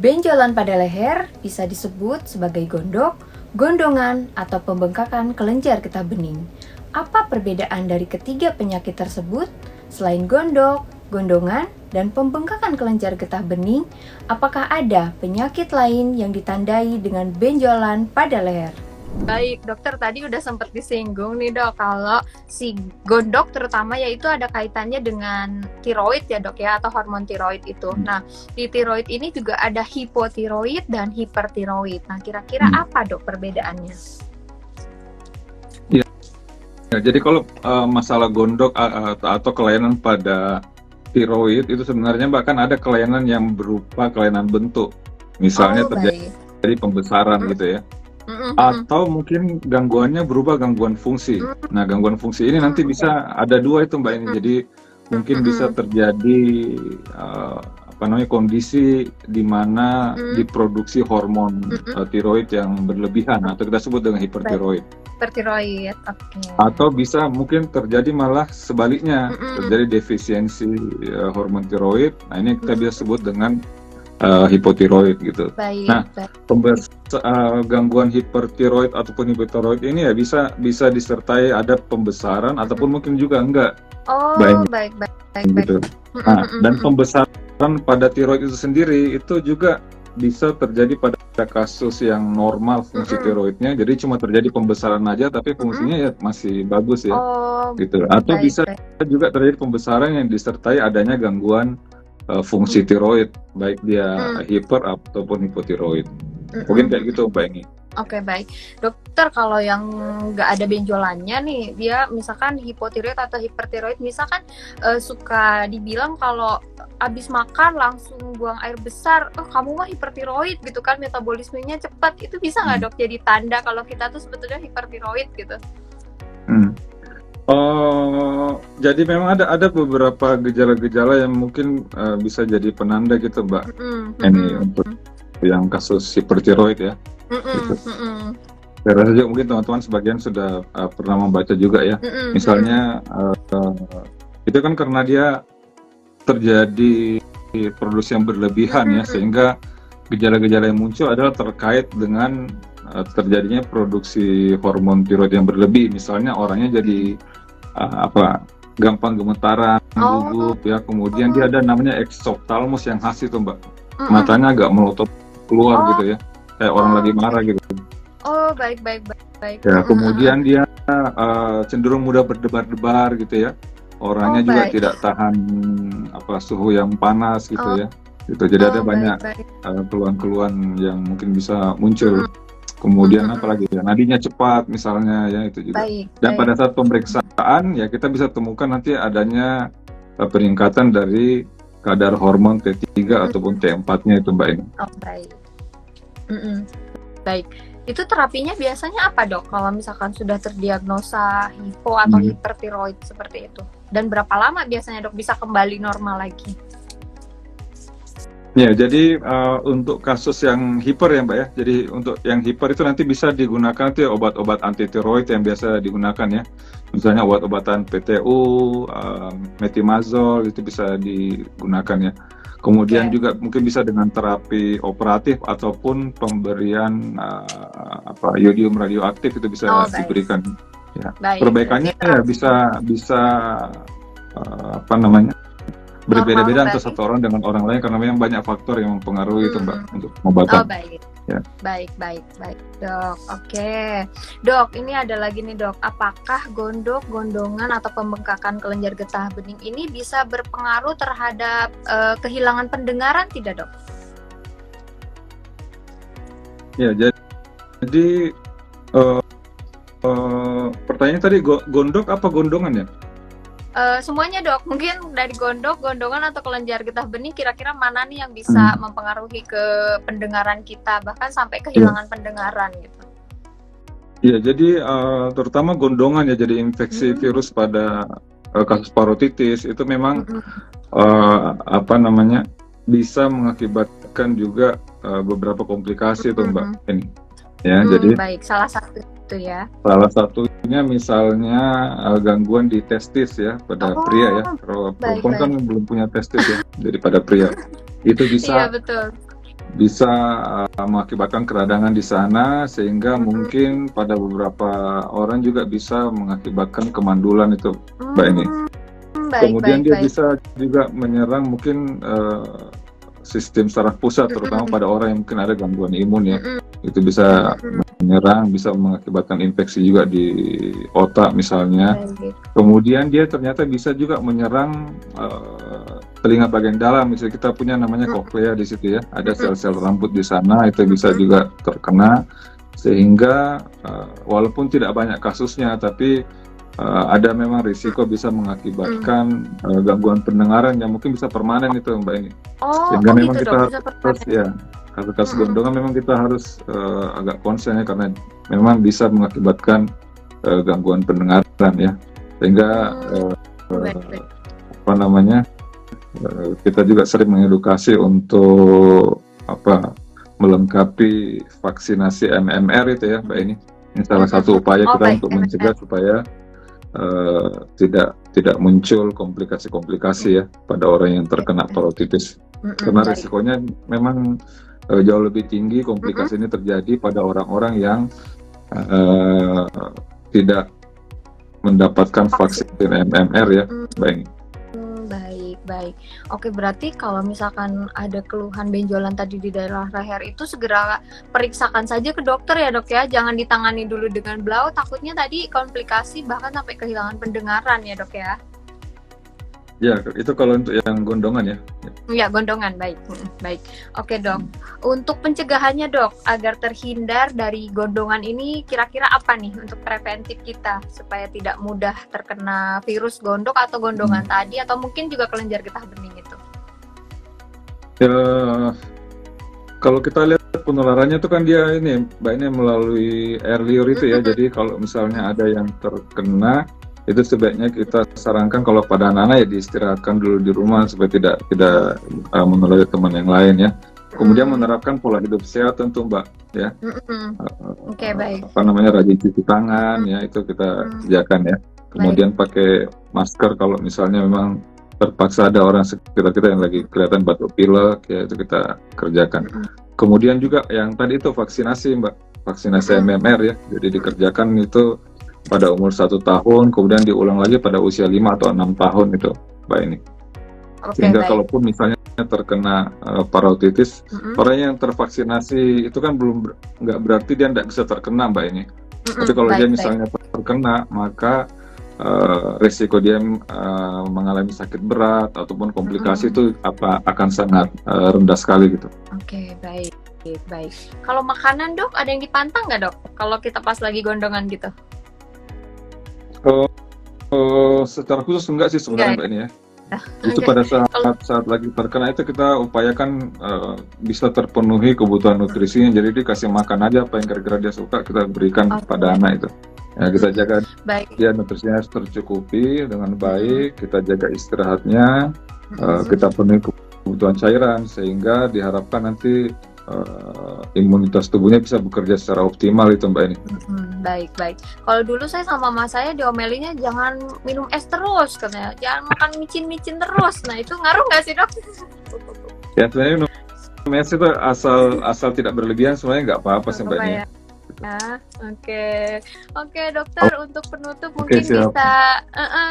Benjolan pada leher bisa disebut sebagai gondok, gondongan, atau pembengkakan kelenjar getah bening. Apa perbedaan dari ketiga penyakit tersebut? Selain gondok, gondongan, dan pembengkakan kelenjar getah bening, apakah ada penyakit lain yang ditandai dengan benjolan pada leher? Baik, dokter tadi udah sempat disinggung nih dok, kalau si gondok terutama yaitu ada kaitannya dengan tiroid ya dok ya, atau hormon tiroid itu. Nah, di tiroid ini juga ada hipotiroid dan hipertiroid. Nah, kira-kira apa dok perbedaannya? Ya, jadi kalau masalah gondok atau kelainan pada tiroid itu sebenarnya bahkan ada kelainan yang berupa kelainan bentuk. Misalnya terjadi pembesaran gitu ya. Atau mungkin gangguannya berubah gangguan fungsi. Nah, gangguan fungsi ini nanti bisa ada dua itu Mbak ini. Jadi mungkin bisa terjadi kondisi di mana diproduksi hormon tiroid yang berlebihan atau kita sebut dengan hipertiroid. Hipertiroid, oke. Atau bisa mungkin terjadi malah sebaliknya, terjadi defisiensi hormon tiroid. Nah, ini kita bisa sebut dengan hipotiroid gitu. Nah, gangguan hipertiroid ataupun hipotiroid ini ya bisa disertai ada pembesaran ataupun mungkin juga enggak. Oh, baik. Gitu. Nah, dan pembesaran pada tiroid itu sendiri itu juga bisa terjadi pada kasus yang normal fungsi tiroidnya, jadi cuma terjadi pembesaran aja tapi fungsinya ya masih bagus ya. Gitu. Atau bisa juga terjadi pembesaran yang disertai adanya gangguan fungsi tiroid, baik dia hiper ataupun hipotiroid. Mungkin kayak gitu Mbak Eni. Oke, baik. Dokter, kalau yang nggak ada benjolannya nih, dia misalkan hipotiroid atau hipertiroid, misalkan suka dibilang kalau abis makan langsung buang air besar, kamu mah hipertiroid gitu kan, metabolismenya cepat. Itu bisa nggak dok jadi tanda kalau kita tuh sebetulnya hipertiroid gitu? Jadi memang ada beberapa gejala-gejala yang mungkin bisa jadi penanda gitu Mbak. Ini untuk yang kasus hipertiroid ya. Gitu. Saya rasa juga mungkin teman-teman sebagian sudah pernah membaca juga ya. Misalnya itu kan karena dia terjadi produksi yang berlebihan ya, sehingga gejala-gejala yang muncul adalah terkait dengan terjadinya produksi hormon tiroid yang berlebih. Misalnya orangnya jadi gampang gemetaran, gugup ya. Kemudian dia ada namanya exophthalmos yang khas itu Mbak. Matanya agak melotot keluar gitu ya, kayak orang lagi marah gitu. Oh, baik. Ya, kemudian dia cenderung mudah berdebar-debar gitu ya. Orangnya juga tidak tahan suhu yang panas gitu ya. Gitu. Jadi ada banyak keluhan-keluhan yang mungkin bisa muncul. Kemudian apalagi ya, nadinya cepat misalnya ya, itu juga. Dan pada saat pemeriksaan ya kita bisa temukan nanti adanya peningkatan dari kadar hormon T3 ataupun T4-nya itu Mbak ini. Oh, baik. Baik. Itu terapinya biasanya apa dok kalau misalkan sudah terdiagnosa hipo atau hipertiroid seperti itu? Dan berapa lama biasanya dok bisa kembali normal lagi? Ya, jadi untuk kasus yang hiper ya Mbak ya, jadi untuk yang hiper itu nanti bisa digunakan tuh obat-obat anti tiroid yang biasa digunakan ya. Misalnya obat-obatan PTU, metimazol itu bisa digunakan ya. Kemudian juga mungkin bisa dengan terapi operatif ataupun pemberian yodium radioaktif itu bisa diberikan. Ya. Perbaikannya ya bisa berbeda-beda antara satu orang dengan orang lain karena memang banyak faktor yang mempengaruhi itu Mbak untuk pengobatan. Ya. Baik dok. Oke dok, ini ada lagi nih dok, apakah gondok, gondongan atau pembengkakan kelenjar getah bening ini bisa berpengaruh terhadap kehilangan pendengaran tidak dok? Ya, jadi pertanyaan tadi gondok apa gondongan ya? Semuanya dok, mungkin dari gondok, gondongan atau kelenjar getah bening, kira-kira mana nih yang bisa mempengaruhi ke pendengaran kita, bahkan sampai kehilangan pendengaran gitu? Iya, jadi terutama gondongan ya, jadi infeksi virus pada kasus parotitis itu memang bisa mengakibatkan juga beberapa komplikasi itu Mbak ini. Ya, jadi baik, salah satu itu ya. Salah satunya misalnya gangguan di testis ya pada pria ya. Kalau perempuan kan belum punya testis ya. Jadi pada pria itu bisa bisa mengakibatkan keradangan di sana, sehingga mungkin pada beberapa orang juga bisa mengakibatkan kemandulan itu, Mbak ini. Kemudian dia bisa juga menyerang mungkin sistem saraf pusat, terutama pada orang yang mungkin ada gangguan imun ya. Itu bisa menyerang, bisa mengakibatkan infeksi juga di otak misalnya. Kemudian dia ternyata bisa juga menyerang telinga bagian dalam, misalnya kita punya namanya koklea di situ ya, ada sel-sel rambut di sana, itu bisa juga terkena, sehingga walaupun tidak banyak kasusnya, tapi ada memang risiko bisa mengakibatkan gangguan pendengaran yang mungkin bisa permanen itu, Mbak ini. Sehingga memang gitu, kita harus ya, kasus-kasus gondongan memang kita harus agak konsen ya, karena memang bisa mengakibatkan gangguan pendengaran ya, sehingga apa namanya, kita juga sering mengedukasi untuk melengkapi vaksinasi MMR itu ya, Mbak ini. Ini salah satu upaya kita untuk mencegah supaya tidak muncul komplikasi-komplikasi ya pada orang yang terkena parotitis. Karena risikonya memang jauh lebih tinggi komplikasi ini terjadi pada orang-orang yang tidak mendapatkan vaksin MMR ya, Mbak ini. Baik. Oke, berarti kalau misalkan ada keluhan benjolan tadi di daerah leher itu segera periksakan saja ke dokter ya, Dok ya. Jangan ditangani dulu dengan blau, takutnya tadi komplikasi bahkan sampai kehilangan pendengaran ya, Dok ya. Ya, itu kalau untuk yang gondongan ya. Ya, gondongan, baik. Oke, Dok. Untuk pencegahannya, Dok, agar terhindar dari gondongan ini kira-kira apa nih untuk preventif kita supaya tidak mudah terkena virus gondok atau gondongan tadi, atau mungkin juga kelenjar getah bening itu? Ya, kalau kita lihat penularannya itu kan dia ini, Mbak, ini melalui air liur itu ya. Jadi kalau misalnya ada yang terkena, itu sebaiknya kita sarankan kalau pada anak-anak ya diistirahatkan dulu di rumah supaya tidak menulari teman yang lain ya. Kemudian menerapkan pola hidup sehat tentu, Mbak ya. Oke, baik. Apa namanya, rajin cuci tangan ya, itu kita kerjakan ya. Kemudian pakai masker kalau misalnya memang terpaksa ada orang sekitar kita yang lagi kelihatan batuk pilek ya, itu kita kerjakan. Kemudian juga yang tadi itu vaksinasi, Mbak, vaksinasi MMR ya. Jadi dikerjakan itu pada umur 1 tahun, kemudian diulang lagi pada usia 5 atau 6 tahun itu, Mbak ini. Sehingga kalaupun misalnya terkena parotitis, orang yang tervaksinasi itu kan nggak berarti dia tidak bisa terkena, Mbak ini. Tapi kalau dia misalnya terkena, maka risiko dia mengalami sakit berat ataupun komplikasi itu akan sangat rendah sekali gitu. Oke, baik. Kalau makanan, Dok, ada yang dipantang nggak, Dok? Kalau kita pas lagi gondongan gitu? Secara khusus enggak sih sebenarnya, Mbak ini ya. Itu pada saat lagi terkena itu kita upayakan bisa terpenuhi kebutuhan nutrisinya, jadi dikasih makan aja apa yang kira-kira dia suka, kita berikan pada anak itu. Ya, kita jaga dia nutrisinya harus tercukupi dengan baik, kita jaga istirahatnya, kita penuhi kebutuhan cairan, sehingga diharapkan nanti imunitas tubuhnya bisa bekerja secara optimal itu, Mbak ini. Baik. Kalau dulu saya sama mama saya diomelinya jangan minum es terus, katanya jangan makan micin terus. Nah, itu ngaruh nggak sih, Dok? Ya, sebenarnya minum es itu asal tidak berlebihan sebenarnya nggak apa-apa sih, Mbak ini. Oke, dokter, untuk penutup mungkin bisa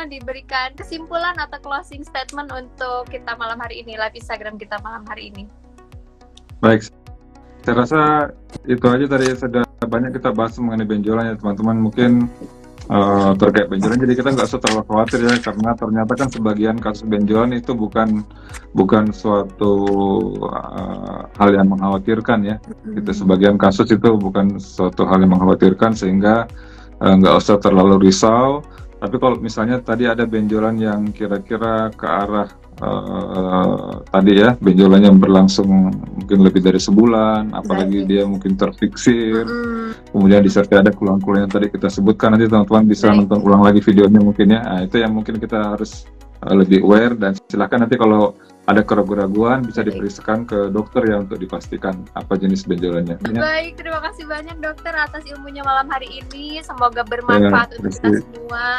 diberikan kesimpulan atau closing statement untuk kita malam hari ini, live Instagram kita malam hari ini. Baik, saya rasa itu aja tadi, sudah banyak kita bahas mengenai benjolan ya teman-teman. Mungkin terkait benjolan, jadi kita nggak usah terlalu khawatir ya, karena ternyata kan sebagian kasus benjolan itu bukan suatu hal yang mengkhawatirkan ya. Itu sebagian kasus itu bukan suatu hal yang mengkhawatirkan, sehingga nggak usah terlalu risau. Tapi kalau misalnya tadi ada benjolan yang kira-kira ke arah tadi ya, benjolan yang berlangsung mungkin lebih dari sebulan, apalagi dia mungkin terfiksir, kemudian disertai ada keluhan-keluhan yang tadi kita sebutkan, nanti teman-teman bisa nonton ulang lagi videonya mungkin ya. Nah, itu yang mungkin kita harus lebih aware, dan silakan nanti kalau ada keraguan-keraguan bisa diperiksakan ke dokter ya untuk dipastikan apa jenis benjolannya. Baik, terima kasih banyak dokter atas ilmunya malam hari ini. Semoga bermanfaat untuk kita semua.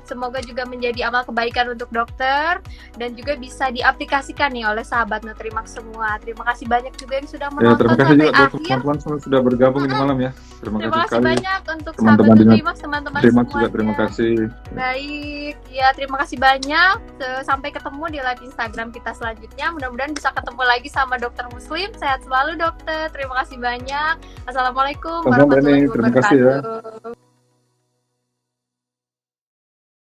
Semoga juga menjadi amal kebaikan untuk dokter dan juga bisa diaplikasikan nih oleh sahabat Nutrimax semua. Terima kasih banyak juga yang sudah menonton terima kasih sampai juga buat akhir. teman-teman semua sudah bergabung di malam ya. Terima kasih banyak untuk teman-teman sahabat Nutrimax, teman-teman Nutrimax semuanya. juga terima kasih. Baik, ya terima kasih banyak. Sampai ketemu di live Instagram kita selanjutnya. Mudah-mudahan bisa ketemu lagi sama Dokter Muslim. Sehat selalu dokter. Terima kasih banyak. Assalamualaikum warahmatullahi wabarakatuh.